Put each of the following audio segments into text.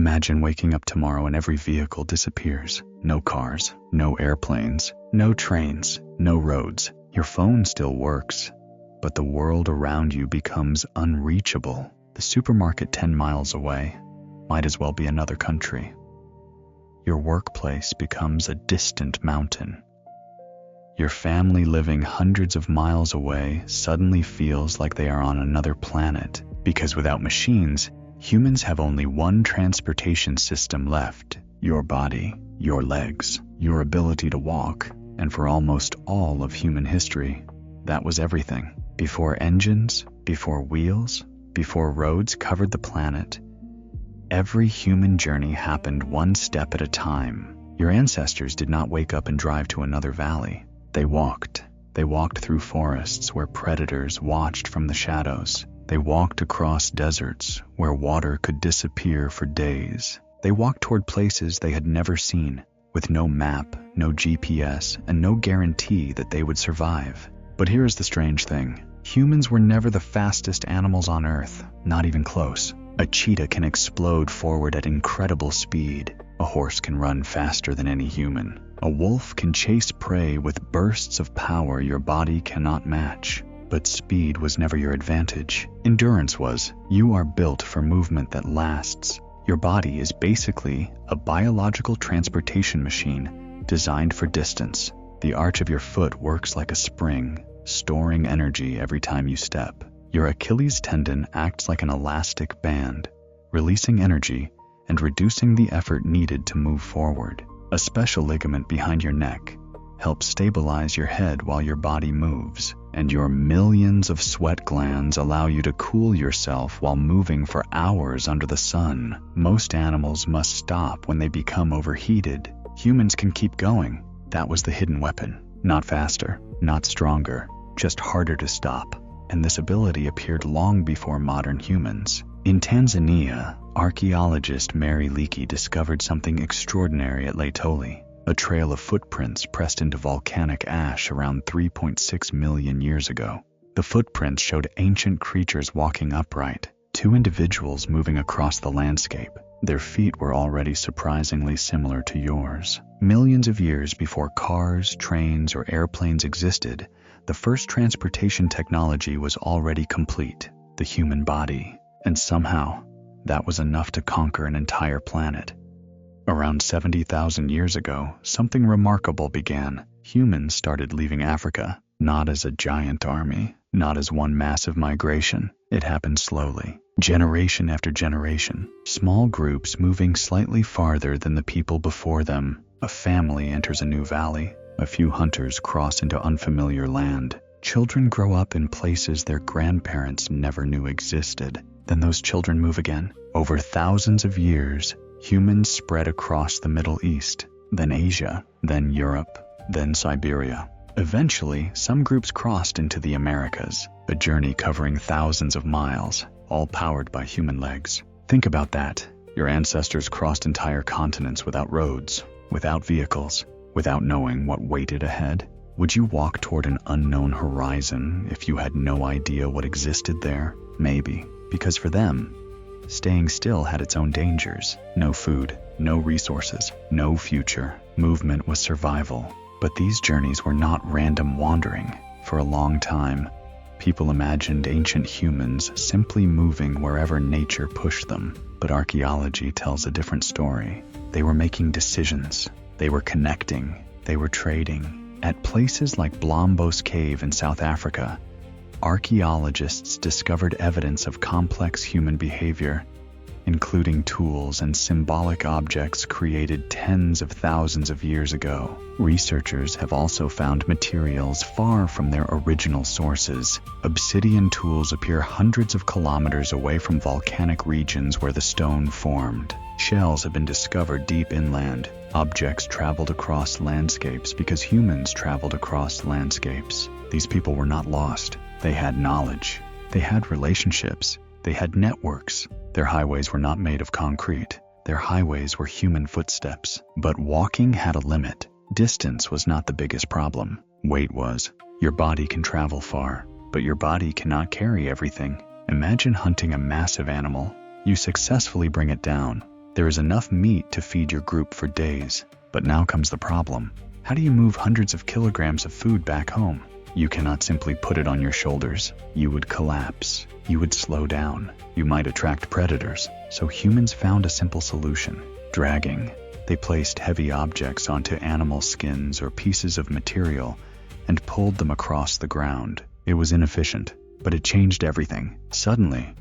Imagine waking up tomorrow and every vehicle disappears. No cars, no airplanes, no trains, no roads. Your phone still works, but the world around you becomes unreachable. The supermarket 10 miles away might as well be another country. Your workplace becomes a distant mountain. Your family living hundreds of miles away suddenly feels like they are on another planet, because without machines, humans have only one transportation system left: your body, your legs, your ability to walk. And for almost all of human history, that was everything. Before engines, before wheels, before roads covered the planet, every human journey happened one step at a time. Your ancestors did not wake up and drive to another valley. They walked. They walked through forests where predators watched from the shadows. They walked across deserts where water could disappear for days. They walked toward places they had never seen, with no map, no GPS, and no guarantee that they would survive. But here's the strange thing. Humans were never the fastest animals on Earth, not even close. A cheetah can explode forward at incredible speed. A horse can run faster than any human. A wolf can chase prey with bursts of power your body cannot match. But speed was never your advantage. Endurance was. You are built for movement that lasts. Your body is basically a biological transportation machine designed for distance. The arch of your foot works like a spring, storing energy every time you step. Your Achilles tendon acts like an elastic band, releasing energy and reducing the effort needed to move forward. A special ligament behind your neck helps stabilize your head while your body moves, and your millions of sweat glands allow you to cool yourself while moving for hours under the sun. Most animals must stop when they become overheated. Humans can keep going. That was the hidden weapon. Not faster, not stronger, just harder to stop. And this ability appeared long before modern humans. In Tanzania, archaeologist Mary Leakey discovered something extraordinary at Laetoli, a trail of footprints pressed into volcanic ash around 3.6 million years ago. The footprints showed ancient creatures walking upright, two individuals moving across the landscape. Their feet were already surprisingly similar to yours. Millions of years before cars, trains, or airplanes existed, the first transportation technology was already complete: the human body. And somehow, that was enough to conquer an entire planet. Around 70,000 years ago, something remarkable began. Humans started leaving Africa, not as a giant army, not as one massive migration. It happened slowly, generation after generation. Small groups moving slightly farther than the people before them. A family enters a new valley. A few hunters cross into unfamiliar land. Children grow up in places their grandparents never knew existed. Then those children move again. Over thousands of years, humans spread across the Middle East, then Asia, then Europe, then Siberia. Eventually, some groups crossed into the Americas, a journey covering thousands of miles, all powered by human legs. Think about that. Your ancestors crossed entire continents without roads, without vehicles, without knowing what waited ahead. Would you walk toward an unknown horizon if you had no idea what existed there? Maybe, because for them, staying still had its own dangers. No food, no resources, no future. Movement was survival. But these journeys were not random wandering. For a long time, people imagined ancient humans simply moving wherever nature pushed them. But archaeology tells a different story. They were making decisions. They were connecting. They were trading. At places like Blombos Cave in South Africa, archaeologists discovered evidence of complex human behavior, including tools and symbolic objects created tens of thousands of years ago. Researchers have also found materials far from their original sources. Obsidian tools appear hundreds of kilometers away from volcanic regions where the stone formed. Shells have been discovered deep inland. Objects traveled across landscapes because humans traveled across landscapes. These people were not lost. They had knowledge. They had relationships. They had networks. Their highways were not made of concrete. Their highways were human footsteps. But walking had a limit. Distance was not the biggest problem. Weight was. Your body can travel far, but your body cannot carry everything. Imagine hunting a massive animal. You successfully bring it down, There is enough meat to feed your group for days. But now comes the problem. How do you move hundreds of kilograms of food back home? You cannot simply put it on your shoulders. You would collapse. You would slow down. You might attract predators. So humans found a simple solution: dragging. They placed heavy objects onto animal skins or pieces of material and pulled them across the ground. It was inefficient, but it changed everything. Suddenly,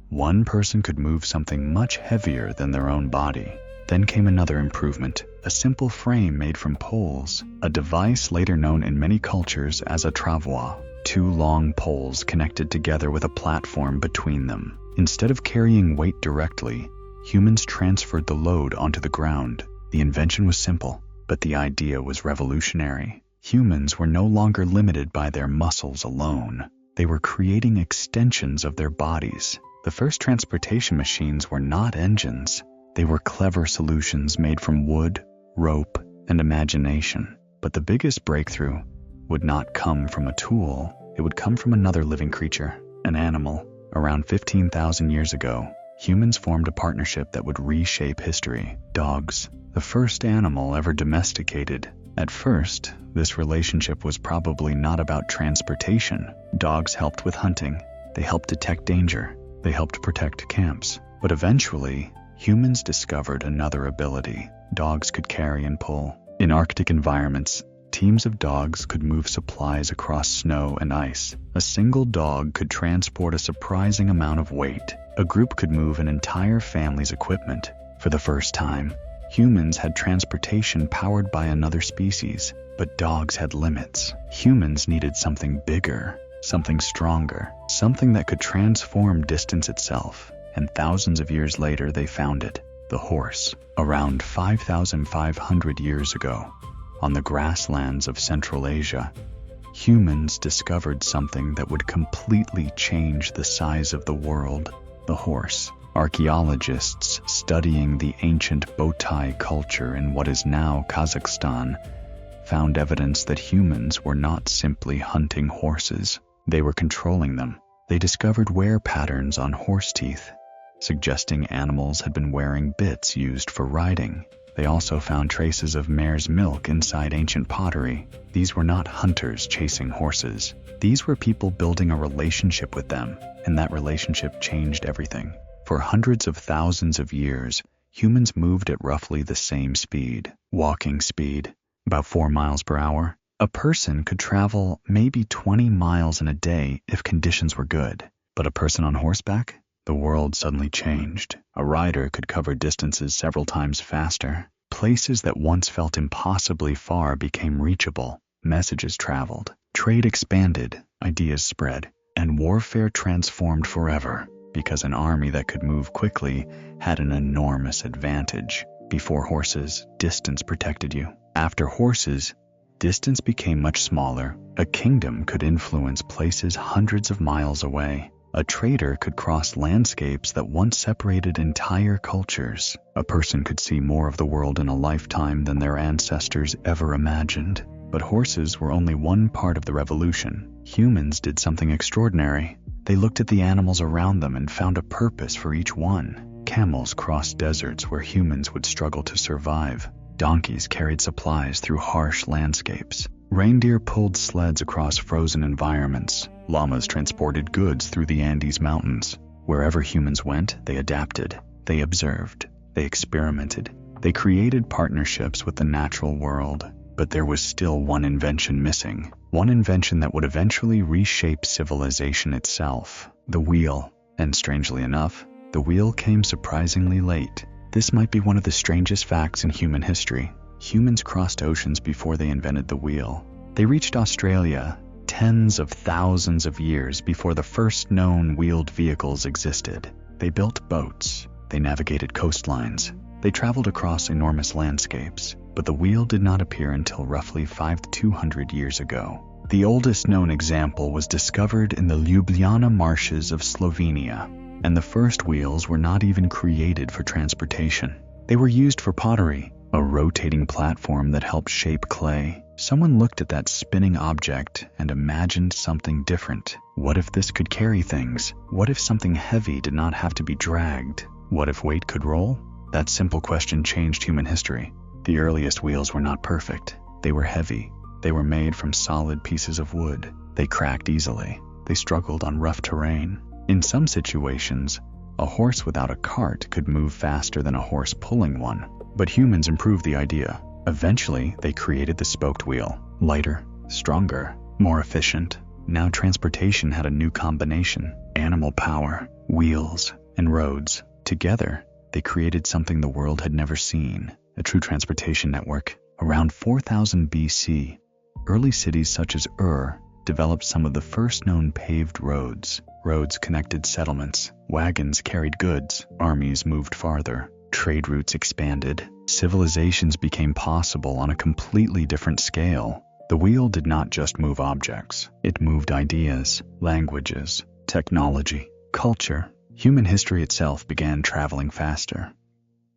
one person could move something much heavier than their own body. Then came another improvement: a simple frame made from poles, a device later known in many cultures as a travois. Two long poles connected together with a platform between them. Instead of carrying weight directly, humans transferred the load onto the ground. The invention was simple, but the idea was revolutionary. Humans were no longer limited by their muscles alone. They were creating extensions of their bodies. The first transportation machines were not engines. They were clever solutions made from wood, rope, and imagination. But the biggest breakthrough would not come from a tool. It would come from another living creature, an animal. Around 15,000 years ago, humans formed a partnership that would reshape history: dogs, the first animal ever domesticated. At first, this relationship was probably not about transportation. Dogs helped with hunting. They helped detect danger. They helped protect camps. But eventually, humans discovered another ability. Dogs could carry and pull. In Arctic environments, teams of dogs could move supplies across snow and ice. A single dog could transport a surprising amount of weight. A group could move an entire family's equipment. For the first time, humans had transportation powered by another species, but dogs had limits. Humans needed something bigger, something stronger, something that could transform distance itself. And thousands of years later, they found it: the horse. Around 5,500 years ago, on the grasslands of Central Asia, humans discovered something that would completely change the size of the world: the horse. Archaeologists studying the ancient Botai culture in what is now Kazakhstan found evidence that humans were not simply hunting horses. They were controlling them. They discovered wear patterns on horse teeth, suggesting animals had been wearing bits used for riding. They also found traces of mare's milk inside ancient pottery. These were not hunters chasing horses. These were people building a relationship with them, and that relationship changed everything. For hundreds of thousands of years, humans moved at roughly the same speed. Walking speed, about 4 miles per hour. A person could travel maybe 20 miles in a day if conditions were good. But a person on horseback? The world suddenly changed. A rider could cover distances several times faster. Places that once felt impossibly far became reachable. Messages traveled. Trade expanded. Ideas spread. And warfare transformed forever, because an army that could move quickly had an enormous advantage. Before horses, distance protected you. After horses, distance became much smaller. A kingdom could influence places hundreds of miles away. A trader could cross landscapes that once separated entire cultures. A person could see more of the world in a lifetime than their ancestors ever imagined. But horses were only one part of the revolution. Humans did something extraordinary. They looked at the animals around them and found a purpose for each one. Camels crossed deserts where humans would struggle to survive. Donkeys carried supplies through harsh landscapes. Reindeer pulled sleds across frozen environments. Llamas transported goods through the Andes Mountains. Wherever humans went, they adapted. They observed. They experimented. They created partnerships with the natural world. But there was still one invention missing. One invention that would eventually reshape civilization itself: the wheel. And strangely enough, the wheel came surprisingly late. This might be one of the strangest facts in human history. Humans crossed oceans before they invented the wheel. They reached Australia tens of thousands of years before the first known wheeled vehicles existed. They built boats. They navigated coastlines. They traveled across enormous landscapes. But the wheel did not appear until roughly 500 to 200 years ago. The oldest known example was discovered in the Ljubljana marshes of Slovenia. And the first wheels were not even created for transportation. They were used for pottery, a rotating platform that helped shape clay. Someone looked at that spinning object and imagined something different. What if this could carry things? What if something heavy did not have to be dragged? What if weight could roll? That simple question changed human history. The earliest wheels were not perfect. They were heavy. They were made from solid pieces of wood. They cracked easily. They struggled on rough terrain. In some situations, a horse without a cart could move faster than a horse pulling one. But humans improved the idea. Eventually, they created the spoked wheel. Lighter, stronger, more efficient. Now transportation had a new combination: animal power, wheels, and roads. Together, they created something the world had never seen: a true transportation network. Around 4000 BC, early cities such as developed some of the first known paved roads. Roads connected settlements. Wagons carried goods. Armies moved farther. Trade routes expanded. Civilizations became possible on a completely different scale. The wheel did not just move objects. It moved ideas, languages, technology, culture. Human history itself began traveling faster.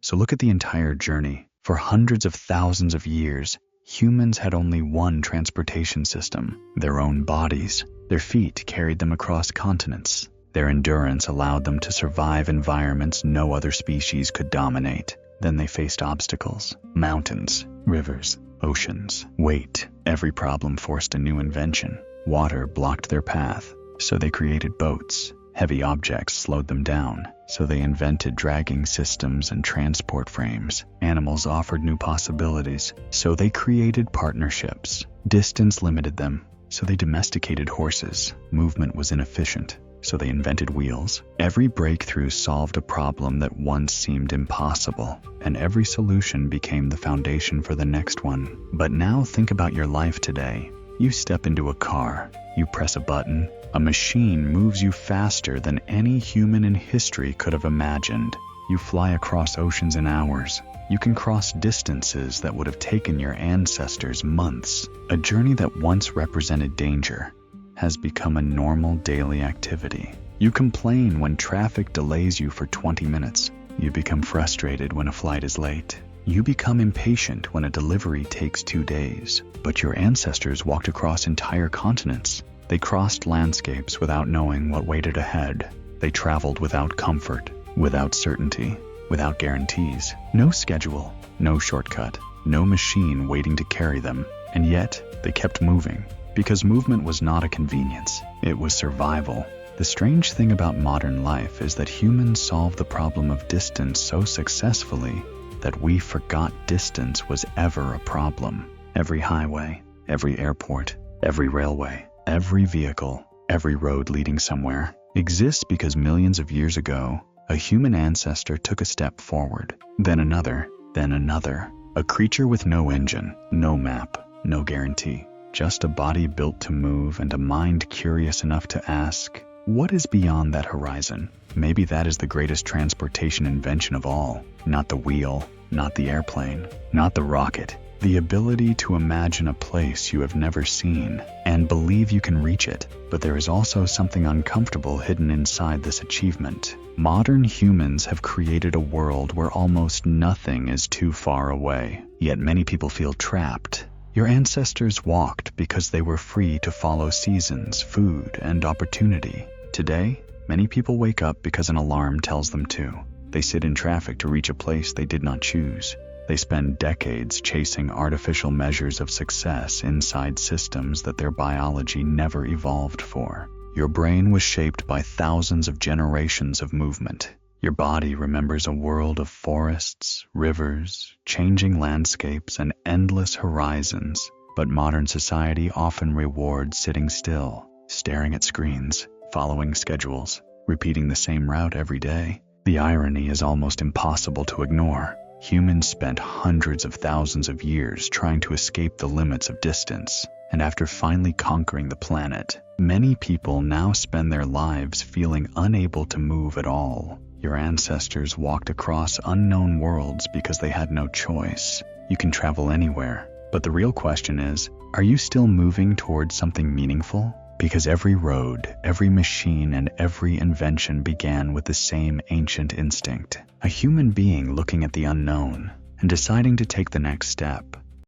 So look at the entire journey. For hundreds of thousands of years, humans had only one transportation system: their own bodies. Their feet carried them across continents. Their endurance allowed them to survive environments no other species could dominate. Then they faced obstacles: mountains, rivers, oceans. Weight. Every problem forced a new invention. Water blocked their path, so they created boats. Heavy objects slowed them down, so they invented dragging systems and transport frames. Animals offered new possibilities, so they created partnerships. Distance limited them, so they domesticated horses. Movement was inefficient, so they invented wheels. Every breakthrough solved a problem that once seemed impossible, and every solution became the foundation for the next one. But now think about your life today. You step into a car, you press a button, a machine moves you faster than any human in history could have imagined. You fly across oceans in hours. You can cross distances that would have taken your ancestors months. A journey that once represented danger has become a normal daily activity. You complain when traffic delays you for 20 minutes. You become frustrated when a flight is late. You become impatient when a delivery takes 2 days. But your ancestors walked across entire continents. They crossed landscapes without knowing what waited ahead. They traveled without comfort, without certainty, without guarantees. No schedule, no shortcut, no machine waiting to carry them. And yet, they kept moving. Because movement was not a convenience, it was survival. The strange thing about modern life is that humans solved the problem of distance so successfully that we forgot distance was ever a problem. Every highway, every airport, every railway, every vehicle, every road leading somewhere exists because millions of years ago, a human ancestor took a step forward, then another, then another. A creature with no engine, no map, no guarantee. Just a body built to move and a mind curious enough to ask, what is beyond that horizon? Maybe that is the greatest transportation invention of all. Not the wheel, not the airplane, not the rocket. The ability to imagine a place you have never seen and believe you can reach it. But there is also something uncomfortable hidden inside this achievement. Modern humans have created a world where almost nothing is too far away. Yet many people feel trapped. Your ancestors walked because they were free to follow seasons, food, and opportunity. Today, many people wake up because an alarm tells them to. They sit in traffic to reach a place they did not choose. They spend decades chasing artificial measures of success inside systems that their biology never evolved for. Your brain was shaped by thousands of generations of movement. Your body remembers a world of forests, rivers, changing landscapes, and endless horizons. But modern society often rewards sitting still, staring at screens, following schedules, repeating the same route every day. The irony is almost impossible to ignore. Humans spent hundreds of thousands of years trying to escape the limits of distance, and after finally conquering the planet, many people now spend their lives feeling unable to move at all. Your ancestors walked across unknown worlds because they had no choice. You can travel anywhere, but the real question is, are you still moving towards something meaningful? Because every road, every machine, and every invention began with the same ancient instinct. A human being looking at the unknown and deciding to take the next step.